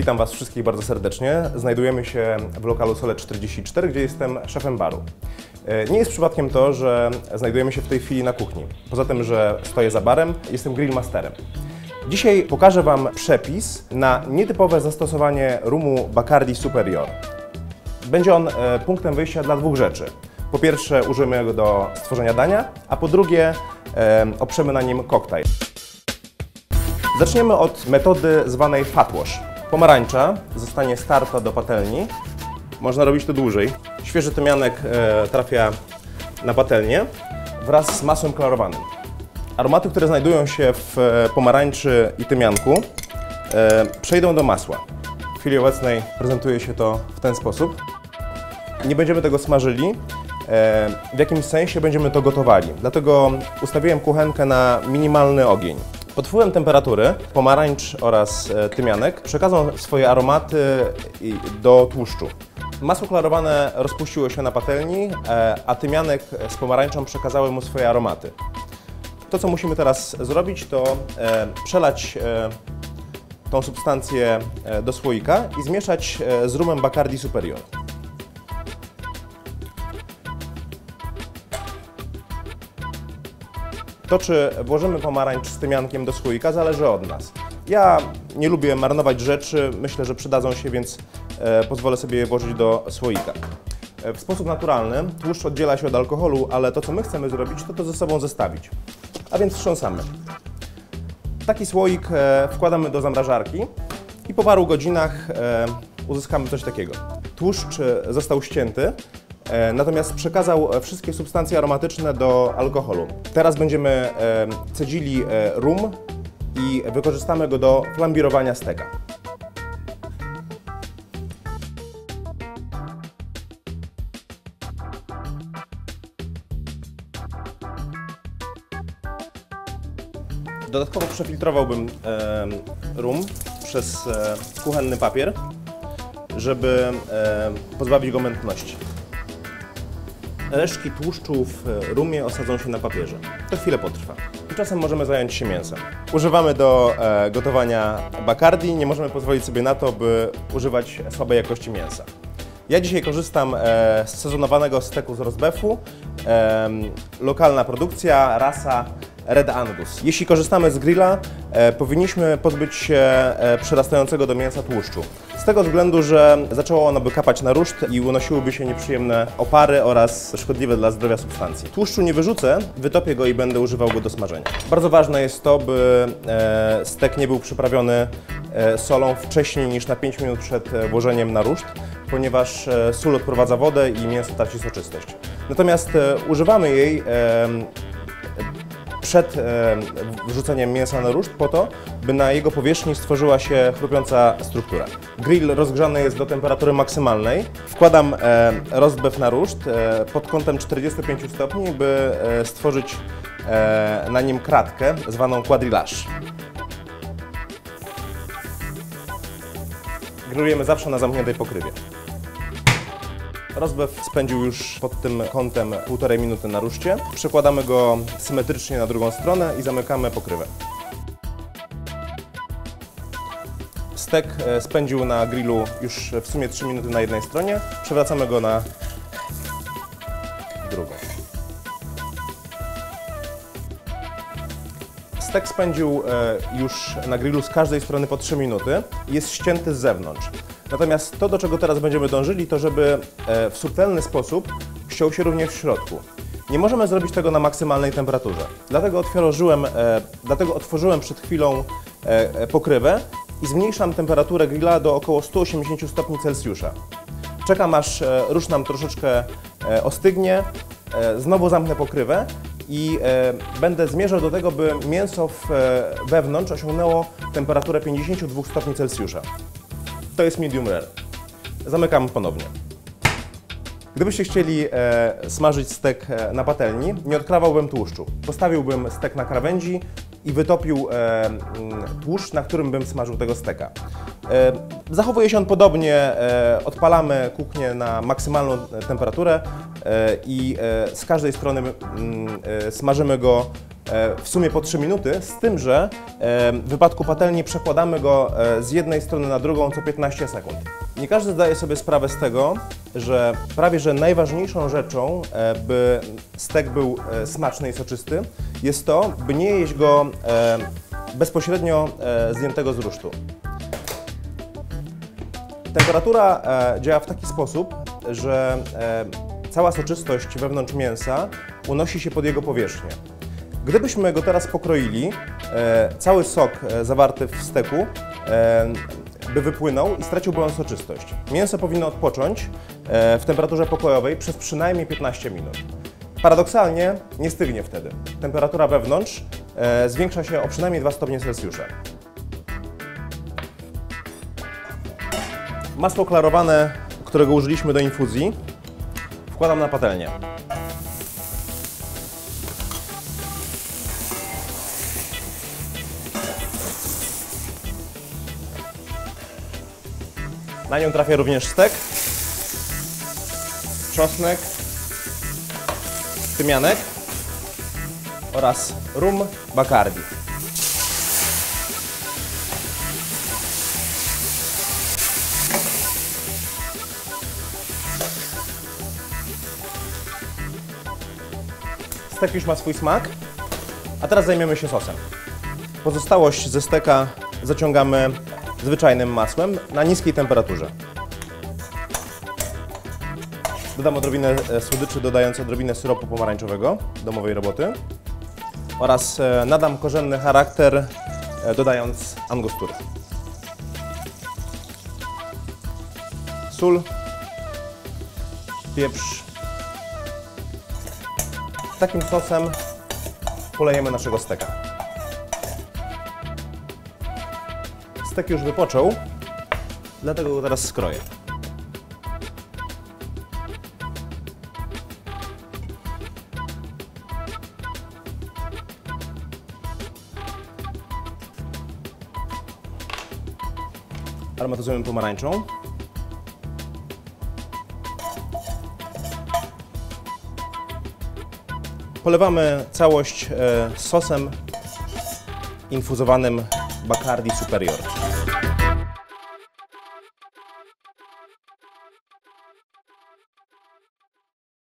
Witam Was wszystkich bardzo serdecznie. Znajdujemy się w lokalu Sole 44, gdzie jestem szefem baru. Nie jest przypadkiem to, że znajdujemy się w tej chwili na kuchni. Poza tym, że stoję za barem, jestem grillmasterem. Dzisiaj pokażę Wam przepis na nietypowe zastosowanie rumu Bacardi Superior. Będzie on punktem wyjścia dla dwóch rzeczy. Po pierwsze, użyjemy go do stworzenia dania, a po drugie, oprzemy na nim koktajl. Zaczniemy od metody zwanej fat wash. Pomarańcza zostanie starta do patelni. Można robić to dłużej. Świeży tymianek trafia na patelnię wraz z masłem klarowanym. Aromaty, które znajdują się w pomarańczy i tymianku, przejdą do masła. W chwili obecnej prezentuje się to w ten sposób. Nie będziemy tego smażyli, w jakimś sensie będziemy to gotowali. Dlatego ustawiłem kuchenkę na minimalny ogień. Pod wpływem temperatury pomarańcz oraz tymianek przekazał swoje aromaty do tłuszczu. Masło klarowane rozpuściło się na patelni, a tymianek z pomarańczą przekazały mu swoje aromaty. To, co musimy teraz zrobić, to przelać tą substancję do słoika i zmieszać z rumem Bacardi Superior. To, czy włożymy pomarańcz z tymiankiem do słoika, zależy od nas. Ja nie lubię marnować rzeczy, myślę, że przydadzą się, więc pozwolę sobie je włożyć do słoika. W sposób naturalny tłuszcz oddziela się od alkoholu, ale to, co my chcemy zrobić, to ze sobą zestawić. A więc wstrząsamy. Taki słoik wkładamy do zamrażarki i po paru godzinach uzyskamy coś takiego. Tłuszcz został ścięty, natomiast przekazał wszystkie substancje aromatyczne do alkoholu. Teraz będziemy cedzili rum i wykorzystamy go do flambirowania steka. Dodatkowo przefiltrowałbym rum przez kuchenny papier, żeby pozbawić go mętności. Resztki tłuszczu w rumie osadzą się na papierze. To chwilę potrwa. Tymczasem możemy zająć się mięsem. Używamy do gotowania Bacardi. Nie możemy pozwolić sobie na to, by używać słabej jakości mięsa. Ja dzisiaj korzystam z sezonowanego steku z rozbefu. Lokalna produkcja, rasa Red Angus. Jeśli korzystamy z grilla, powinniśmy pozbyć się przyrastającego do mięsa tłuszczu. Z tego względu, że zaczęło ono by kapać na ruszt i unosiłyby się nieprzyjemne opary oraz szkodliwe dla zdrowia substancje. Tłuszczu nie wyrzucę, wytopię go i będę używał go do smażenia. Bardzo ważne jest to, by stek nie był przyprawiony solą wcześniej niż na 5 minut przed włożeniem na ruszt, ponieważ sól odprowadza wodę i mięso traci soczystość. Natomiast używamy jej przed wrzuceniem mięsa na ruszt po to, by na jego powierzchni stworzyła się chrupiąca struktura. Grill rozgrzany jest do temperatury maksymalnej. Wkładam rozbew na ruszt pod kątem 45 stopni, by stworzyć na nim kratkę zwaną quadrillage. Grillujemy zawsze na zamkniętej pokrywie. Rozbew spędził już pod tym kątem 1,5 minuty na ruszcie. Przekładamy go symetrycznie na drugą stronę i zamykamy pokrywę. Stek spędził na grillu już w sumie 3 minuty na jednej stronie. Przewracamy go na drugą. Stek spędził już na grillu z każdej strony po 3 minuty i jest ścięty z zewnątrz. Natomiast to, do czego teraz będziemy dążyli, to żeby w subtelny sposób ściął się również w środku. Nie możemy zrobić tego na maksymalnej temperaturze. Dlatego otworzyłem przed chwilą pokrywę i zmniejszam temperaturę grilla do około 180 stopni Celsjusza. Czekam, aż rusz nam troszeczkę ostygnie, znowu zamknę pokrywę i będę zmierzał do tego, by mięso wewnątrz osiągnęło temperaturę 52 stopni Celsjusza. To jest medium rare. Zamykam ponownie. Gdybyście chcieli smażyć stek na patelni, nie odkrawałbym tłuszczu. Postawiłbym stek na krawędzi i wytopił tłuszcz, na którym bym smażył tego steka. Zachowuje się on podobnie, odpalamy kuchnię na maksymalną temperaturę i z każdej strony smażymy go w sumie po 3 minuty, z tym, że w wypadku patelni przekładamy go z jednej strony na drugą co 15 sekund. Nie każdy zdaje sobie sprawę z tego, że prawie że najważniejszą rzeczą, by stek był smaczny i soczysty, jest to, by nie jeść go bezpośrednio zdjętego z rusztu. Temperatura działa w taki sposób, że cała soczystość wewnątrz mięsa unosi się pod jego powierzchnię. Gdybyśmy go teraz pokroili, cały sok zawarty w steku by wypłynął i straciłby on soczystość. Mięso powinno odpocząć w temperaturze pokojowej przez przynajmniej 15 minut. Paradoksalnie nie stygnie wtedy. Temperatura wewnątrz zwiększa się o przynajmniej 2 stopnie Celsjusza. Masło klarowane, którego użyliśmy do infuzji, wkładam na patelnię. Na nią trafia również stek, czosnek, tymianek oraz rum Bacardi. Stek już ma swój smak, a teraz zajmiemy się sosem. Pozostałość ze steka zaciągamy zwyczajnym masłem na niskiej temperaturze. Dodam odrobinę słodyczy, dodając odrobinę syropu pomarańczowego domowej roboty oraz nadam korzenny charakter, dodając angostury. Sól, pieprz. Takim sosem polejemy naszego steka. Stek już wypoczął, dlatego go teraz skroję. Aromatyzujemy pomarańczą. Polewamy całość sosem infuzowanym Bacardi Superior.